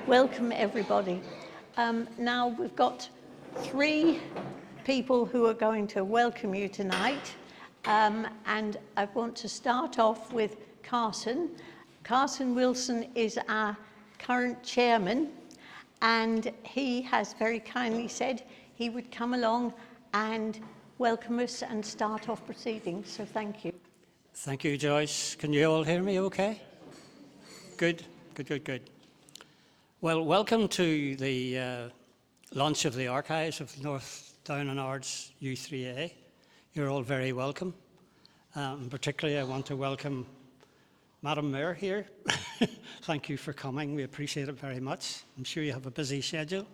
welcome everybody. Now we've got 3 people who are going to welcome you tonight, and I want to start off with Carson. Carson Wilson is our current chairman, and he has very kindly said he would come along and welcome us and start off proceedings, so thank you. Thank you, Joyce. Can you all hear me okay? Good. Well, welcome to the launch of the archives of North Down and Ards U3A. You're all very welcome. Particularly, I want to welcome Madam Mayor here. Thank you for coming. We appreciate it very much. I'm sure you have a busy schedule.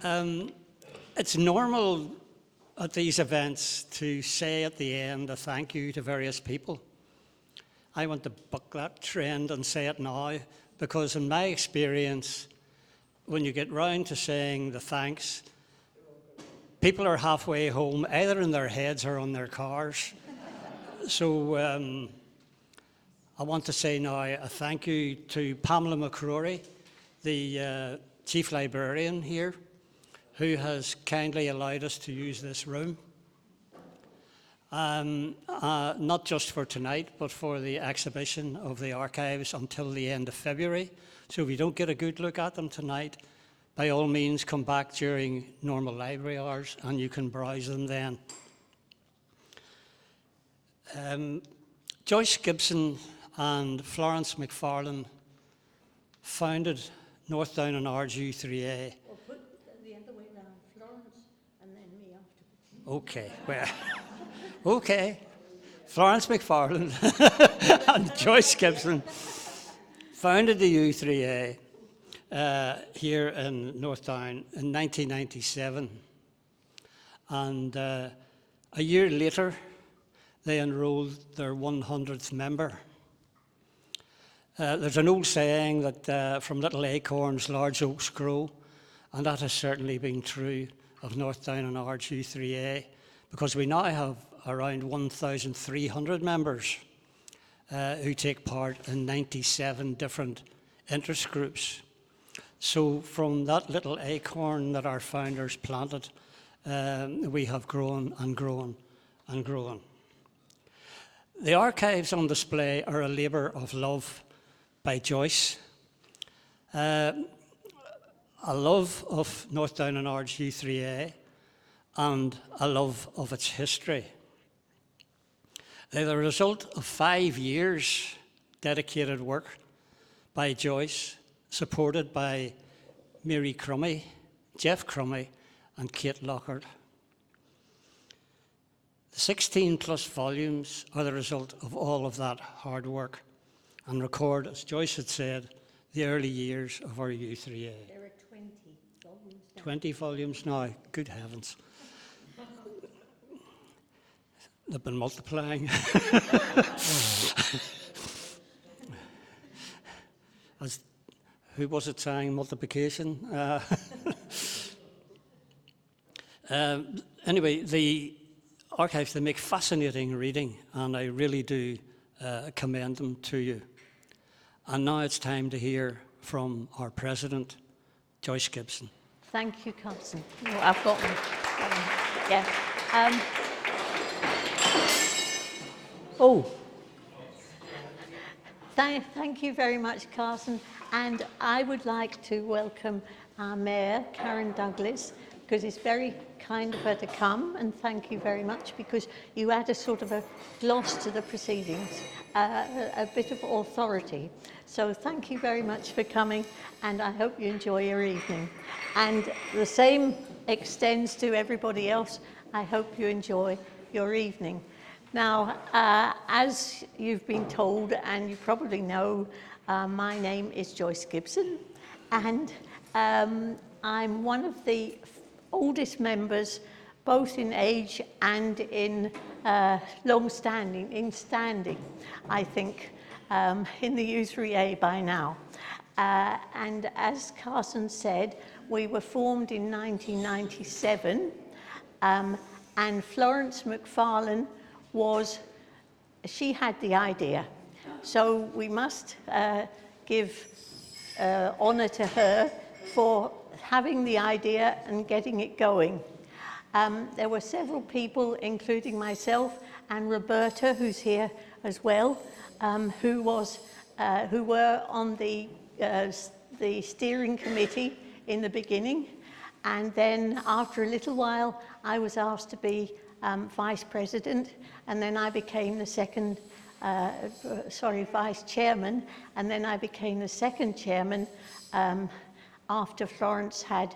It's normal at these events to say at the end a thank you to various people. I want to buck that trend and say it now, because in my experience, when you get round to saying the thanks, people are halfway home, either in their heads or on their cars. So I want to say now a thank you to Pamela McCrory, the Chief Librarian here, who has kindly allowed us to use this room. Not just for tonight, but for the exhibition of the archives until the end of February. So if you don't get a good look at them tonight, by all means come back during normal library hours and you can browse them then. Joyce Gibson and Florence McFarlane founded North Down and Ards U3A. Well, put the other way around, Florence and then me after. Okay, well, okay. Florence McFarlane and Joyce Gibson founded the U3A here in North Down in 1997. And a year later, they enrolled their 100th member. There's an old saying that from little acorns, large oaks grow, and that has certainly been true of North Down and Ards U3A, because we now have around 1,300 members who take part in 97 different interest groups. So from that little acorn that our founders planted, we have grown and grown and grown. The archives on display are a labour of love by Joyce. A love of North Down and Ards U3A and a love of its history. They're the result of 5 years dedicated work by Joyce, supported by Mary Crummy, Jeff Crummy and Kate Lockhart. The 16 plus volumes are the result of all of that hard work and record, as Joyce had said, the early years of our U3A. There are 20 volumes now. 20 volumes now, good heavens. They've been multiplying. Who was it saying multiplication? Anyway, the archives, they make fascinating reading, and I really do commend them to you. And now it's time to hear from our president, Joyce Gibson. Thank you, Carson. Oh, I've got one. Yeah. Thank you very much, Carson. And I would like to welcome our Mayor, Karen Douglas, because it's very kind of her to come, and thank you very much, because you add a sort of a gloss to the proceedings, a bit of authority. So thank you very much for coming, and I hope you enjoy your evening. And the same extends to everybody else. I hope you enjoy your evening. Now, as you've been told, and you probably know, my name is Joyce Gibson, and I'm one of the oldest members, both in age and in standing, I think, in the U3A by now. And as Carson said, we were formed in 1997, and Florence McFarlane she had the idea. So we must give honour to her for having the idea and getting it going. There were several people, including myself and Roberta, who's here as well, who were on the steering committee in the beginning. And then after a little while, I was asked to be vice president, and then I became the vice chairman, and then I became the second chairman after Florence had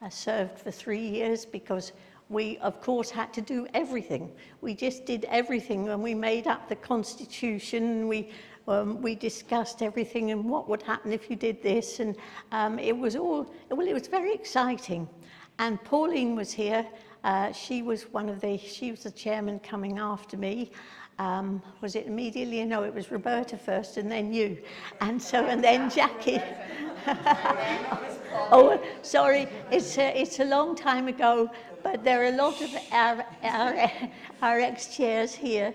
served for 3 years, because we, of course, had to do everything. We just did everything when we made up the Constitution. We discussed everything and what would happen if you did this, and it was very exciting. And Pauline was here. She was the chairman coming after me. Was it immediately? No, it was Roberta first, and then you, and then Jackie. Oh, sorry, it's a long time ago, but there are a lot of our ex-chairs here.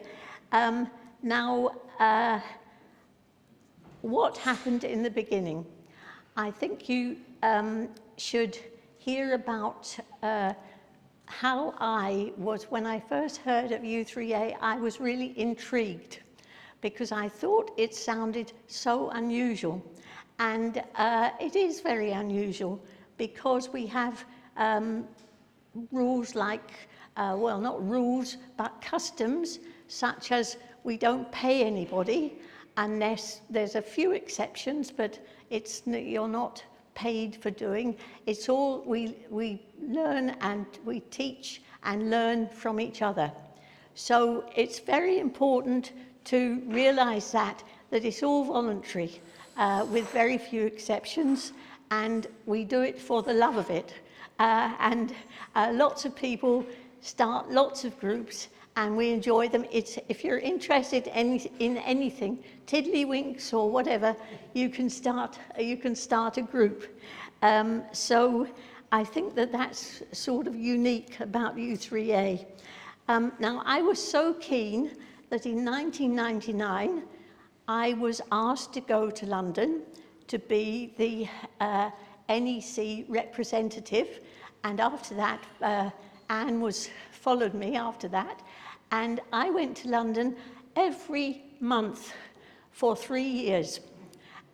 What happened in the beginning? I think you should hear about how I was, when I first heard of U3A, I was really intrigued because I thought it sounded so unusual. And it is very unusual because we have rules like, well, not rules, but customs, such as we don't pay anybody unless there's a few exceptions, but you're not paid for doing. It's all, we learn and we teach and learn from each other. So it's very important to realize that it's all voluntary, with very few exceptions, and we do it for the love of it. Lots of people start lots of groups, and we enjoy them. If you're interested in anything, tiddlywinks or whatever, you can start a group. So I think that's sort of unique about U3A. Now, I was so keen that in 1999, I was asked to go to London to be the NEC representative, and after that, Anne followed me after that, and I went to London every month for 3 years,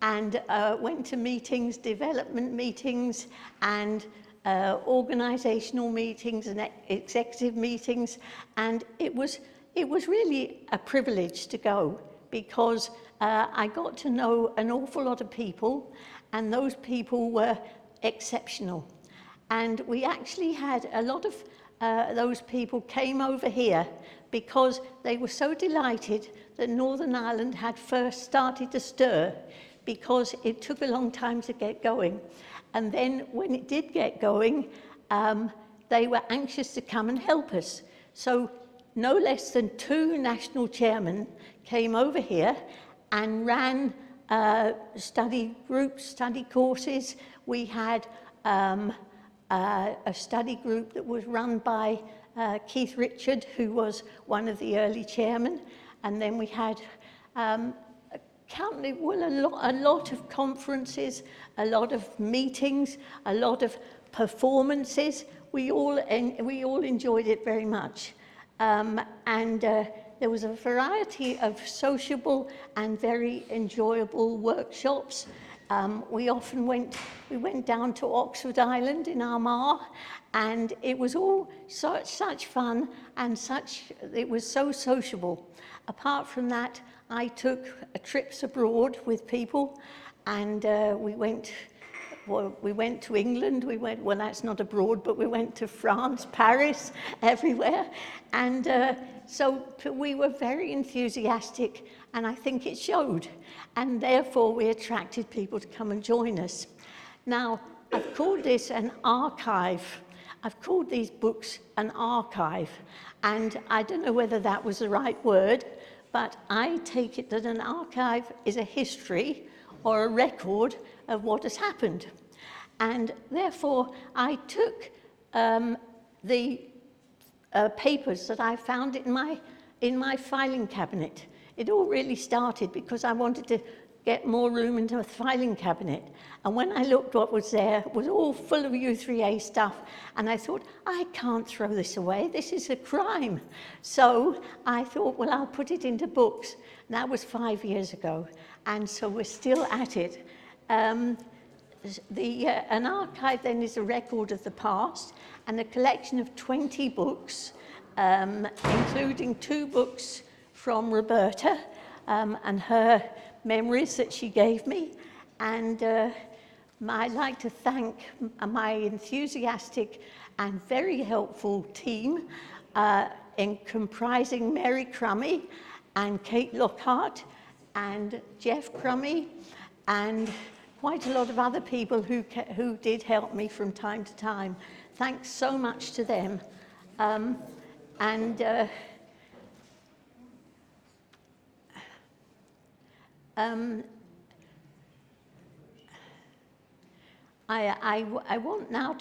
and went to meetings, development meetings, and organisational meetings and executive meetings, and it was really a privilege to go, because I got to know an awful lot of people, and those people were exceptional. And we actually had a lot of those people came over here because they were so delighted that Northern Ireland had first started to stir, because it took a long time to get going. And then when it did get going, they were anxious to come and help us. So no less than 2 national chairmen came over here and ran study groups, study courses. We had a study group that was run by Keith Richard, who was one of the early chairmen. And then we had a lot of conferences, a lot of meetings, a lot of performances. We all enjoyed it very much. There was a variety of sociable and very enjoyable workshops. We went down to Oxford Island in Armagh, and it was all such fun, and it was so sociable. Apart from that, I took trips abroad with people, and we went to England, well, that's not abroad, but we went to France, Paris, everywhere. And so we were very enthusiastic, and I think it showed. And therefore, we attracted people to come and join us. Now, I've called this an archive. I've called these books an archive. And I don't know whether that was the right word, but I take it that an archive is a history or a record of what has happened. And therefore, I took the papers that I found in my filing cabinet. It all really started because I wanted to get more room into the filing cabinet. And when I looked what was there, it was all full of U3A stuff. And I thought, I can't throw this away. This is a crime. So I thought, well, I'll put it into books. And that was 5 years ago. And so we're still at it. An archive then is a record of the past and a collection of 20 books, including 2 books from Roberta and her memories that she gave me. And I'd like to thank my enthusiastic and very helpful team in comprising Mary Crummy and Kate Lockhart and Jeff Crummy and quite a lot of other people who did help me from time to time. Thanks so much to them. I want now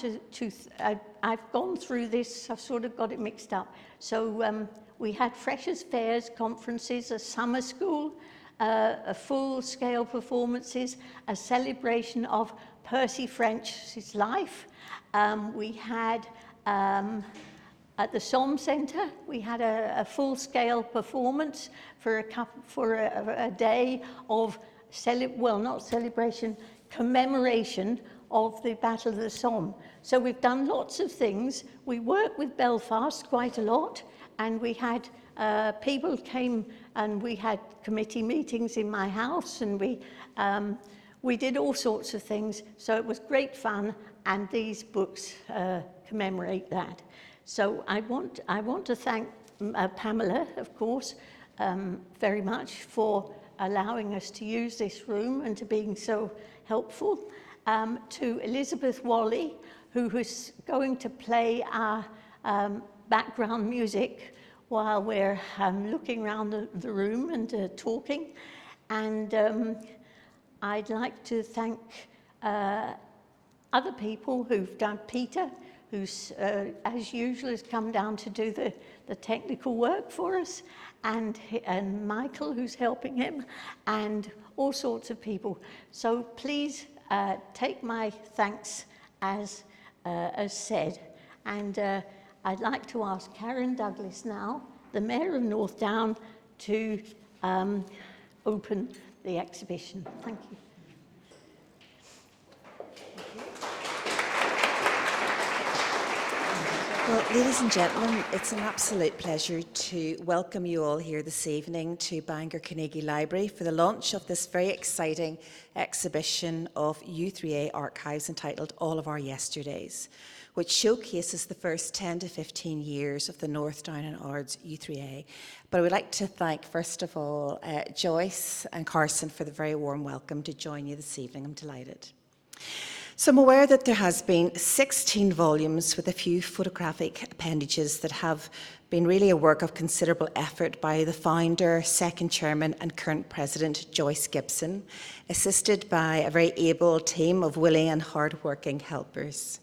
I've gone through this, I've sort of got it mixed up. So we had Freshers' Fairs, conferences, a summer school, a full-scale performances, a celebration of Percy French's life. We had, at the Somme Centre, we had a full-scale performance for a day of, not celebration, commemoration of the Battle of the Somme. So we've done lots of things. We work with Belfast quite a lot, and we had people came and we had committee meetings in my house, and we did all sorts of things. So it was great fun, and these books commemorate that. So I want to thank Pamela, of course, very much for allowing us to use this room and to being so helpful. To Elizabeth Wally, who was going to play our background music while we're looking around the room and talking. And I'd like to thank other people who've done, Peter, who's, as usual, has come down to do the technical work for us, and Michael, who's helping him, and all sorts of people. So please take my thanks as said. And I'd like to ask Karen Douglas now, the Mayor of North Down, to open the exhibition. Thank you. Well, ladies and gentlemen, it's an absolute pleasure to welcome you all here this evening to Bangor Carnegie Library for the launch of this very exciting exhibition of U3A archives entitled All of Our Yesterdays, which showcases the first 10 to 15 years of the North Down and Ards U3A. But I would like to thank, first of all, Joyce and Carson for the very warm welcome to join you this evening. I'm delighted. So I'm aware that there has been 16 volumes with a few photographic appendages that have been really a work of considerable effort by the founder, second chairman and current president, Joyce Gibson, assisted by a very able team of willing and hard-working helpers.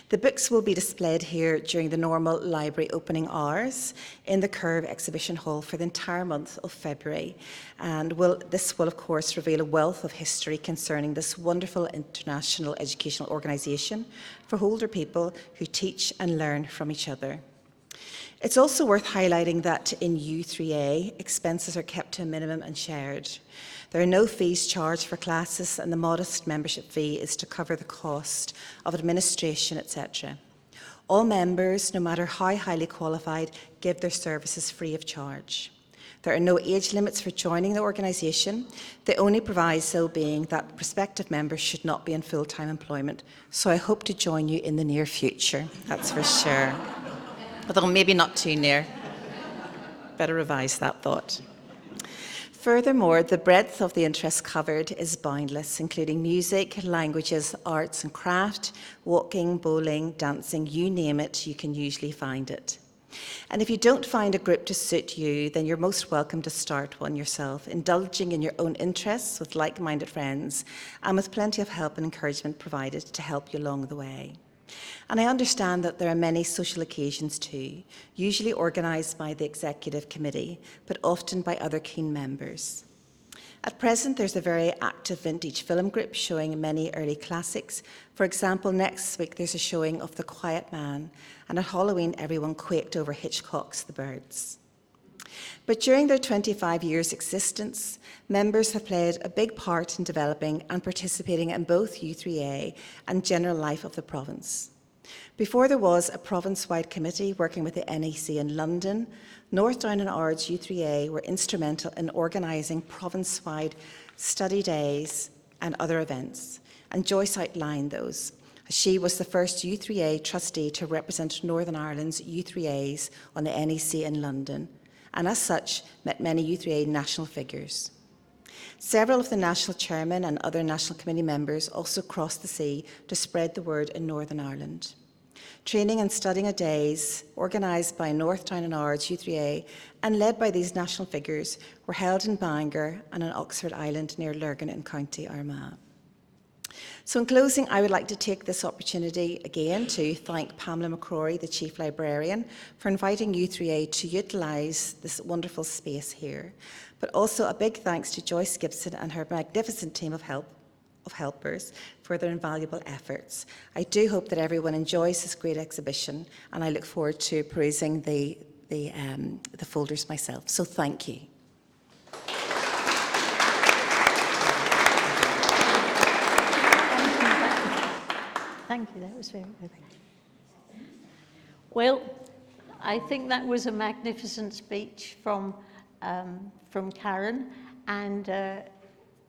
The books will be displayed here during the normal library opening hours in the Curve Exhibition Hall for the entire month of February. And this will, of course, reveal a wealth of history concerning this wonderful international educational organisation for older people who teach and learn from each other. It's also worth highlighting that in U3A, expenses are kept to a minimum and shared. There are no fees charged for classes, and the modest membership fee is to cover the cost of administration, etc. All members, no matter how highly qualified, give their services free of charge. There are no age limits for joining the organisation, the only proviso being that prospective members should not be in full-time employment. So I hope to join you in the near future, that's for sure. Although maybe not too near. Better revise that thought. Furthermore, the breadth of the interests covered is boundless, including music, languages, arts and craft, walking, bowling, dancing, you name it, you can usually find it. And if you don't find a group to suit you, then you're most welcome to start one yourself, indulging in your own interests with like-minded friends and with plenty of help and encouragement provided to help you along the way. And I understand that there are many social occasions too, usually organised by the Executive Committee, but often by other keen members. At present, there's a very active vintage film group showing many early classics. For example, next week there's a showing of The Quiet Man, and at Halloween everyone quaked over Hitchcock's The Birds. But during their 25 years' existence, members have played a big part in developing and participating in both U3A and general life of the province. Before there was a province-wide committee working with the NEC in London, North Down and Ards U3A were instrumental in organising province-wide study days and other events, and Joyce outlined those. She was the first U3A trustee to represent Northern Ireland's U3As on the NEC in London, and as such met many U3A national figures. Several of the national chairmen and other national committee members also crossed the sea to spread the word in Northern Ireland. Training and studying a days, organised by North Down and Ards U3A and led by these national figures, were held in Bangor and on Oxford Island near Lurgan in County Armagh. So in closing, I would like to take this opportunity again to thank Pamela McCrory, the Chief Librarian, for inviting U3A to utilise this wonderful space here. But also a big thanks to Joyce Gibson and her magnificent team of helpers for their invaluable efforts. I do hope that everyone enjoys this great exhibition, and I look forward to perusing the folders myself. So thank you. Thank you, that was very good. Well, I think that was a magnificent speech from Karen, and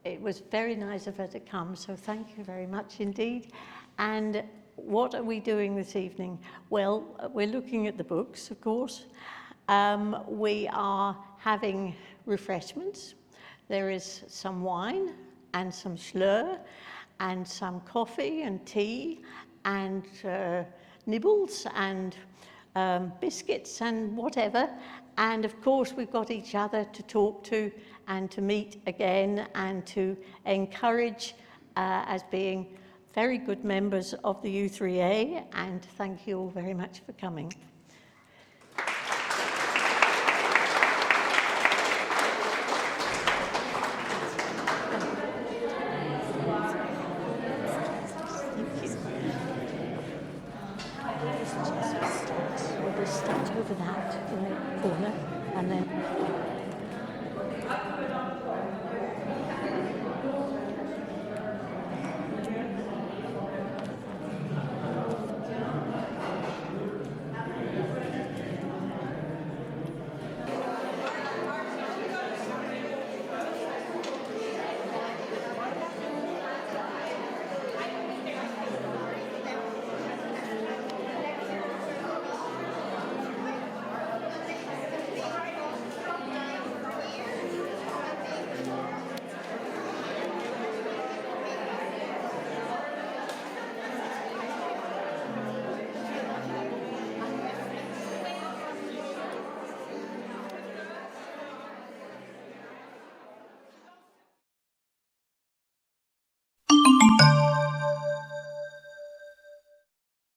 it was very nice of her to come, so thank you very much indeed. And what are we doing this evening? Well, we're looking at the books, of course. We are having refreshments. There is some wine and some schlur, and some coffee and tea and nibbles and biscuits and whatever. And of course we've got each other to talk to and to meet again and to encourage as being very good members of the U3A, and thank you all very much for coming. We'll just start over that in the corner, and then